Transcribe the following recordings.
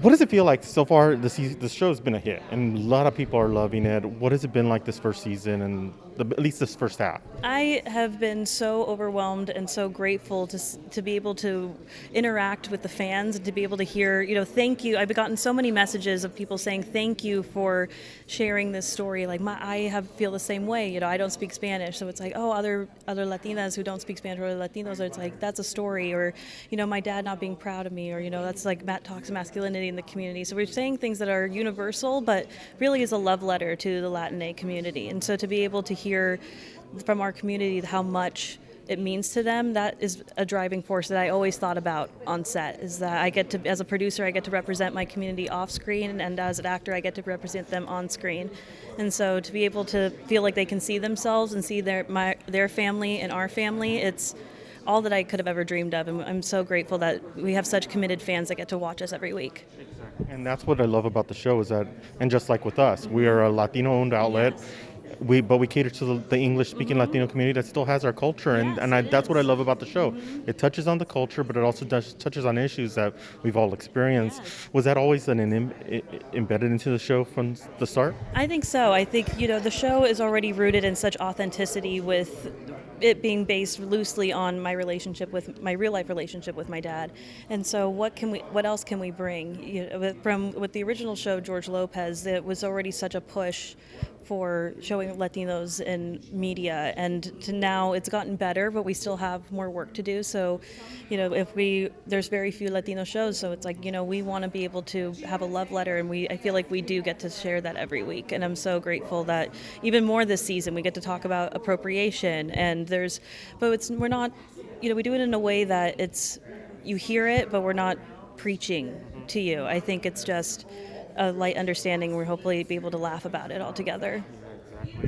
What does it feel like so far? The show's been a hit, and a lot of people are loving it. What has it been like this first season, and at least this first half? I have been so overwhelmed and so grateful to be able to interact with the fans and to be able to hear, thank you. I've gotten so many messages of people saying thank you for sharing this story. Like I feel the same way. I don't speak Spanish, so it's like, oh, other Latinas who don't speak Spanish or other Latinos, it's like that's a story. Or my dad not being proud of me, or that's like Matt toxic masculinity in the community. So we're saying things that are universal, but really is a love letter to the Latinx community. And so to be able to hear from our community how much it means to them, that is a driving force that I always thought about on set, is that I get to, as a producer, I get to represent my community off screen, and as an actor I get to represent them on screen. And so to be able to feel like they can see themselves and see their family and our family, it's all that I could have ever dreamed of, and I'm so grateful that we have such committed fans that get to watch us every week. And that's what I love about the show is that, and just like with us, we are a Latino-owned outlet. Yes. But we cater to the English-speaking Latino community that still has our culture, that's what I love about the show. It touches on the culture, but it also touches on issues that we've all experienced. Yes. Was that always embedded into the show from the start? I think so. I think, the show is already rooted in such authenticity, with it being based loosely on my real life relationship with my dad. And so what else can we bring? With the original show, George Lopez, it was already such a push for showing Latinos in media, and to now it's gotten better, but we still have more work to do. So, there's very few Latino shows, so it's like, we want to be able to have a love letter, and I feel like we do get to share that every week, and I'm so grateful that even more this season we get to talk about appropriation, we're not, we do it in a way that you hear it, but we're not preaching to you. I think it's just a light understanding. We're hopefully be able to laugh about it all together.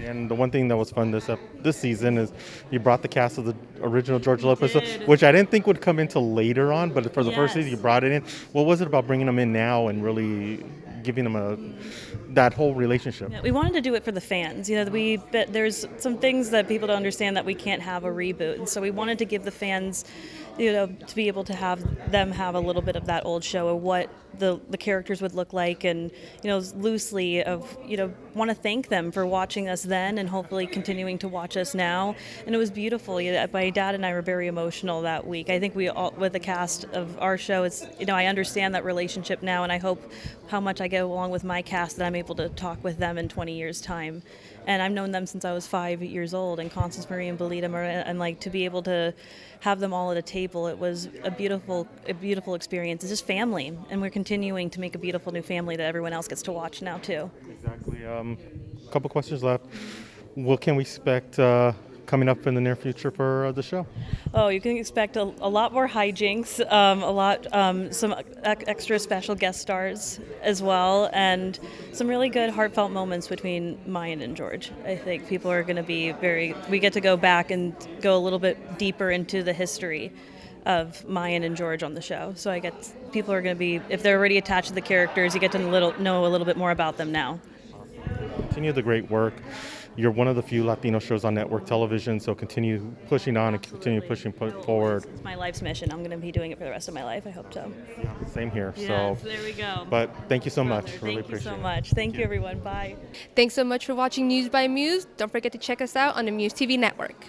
And the one thing that was fun this season is you brought the cast of the original George We Lopez, did. which I didn't think would come until later on, but for the first season you Yes. brought it in. What was it about bringing them in now and really giving them that whole relationship? Yeah, we wanted to do it for the fans. But there's some things that people don't understand, that we can't have a reboot, and so we wanted to give the fans, to be able to have them have a little bit of that old show of what the characters would look like, and loosely of want to thank them for watching us then and hopefully continuing to watch us now. And it was beautiful. My dad and I were very emotional that week. I think we all, with the cast of our show, it's I understand that relationship now, and I hope how much I get along with my cast that I'm able to talk with them in 20 years time. And I've known them since I was 5 years old, and Constance Marie and Belita, and like to be able to have them all at a table, it was a beautiful experience. It's just family, and we're continuing to make a beautiful new family that everyone else gets to watch now too. Exactly. A couple questions left. What can we expect coming up in the near future for the show? Oh, you can expect a lot more hijinks, some extra special guest stars as well, and some really good heartfelt moments between Mayan and George. I think people are going to be we get to go back and go a little bit deeper into the history of Mayan and George on the show. So people are going to be, if they're already attached to the characters, you get to know a little bit more about them now. Continue the great work. You're one of the few Latino shows on network television, so continue pushing on and continue pushing forward. It's my life's mission. I'm going to be doing it for the rest of my life. I hope so. Same here. Yes, there we go. But thank you so much. Brother, Really thank you appreciate so it. much. Thank you, everyone. Bye. Thanks so much for watching News by Muse. Don't forget to check us out on the Muse TV network.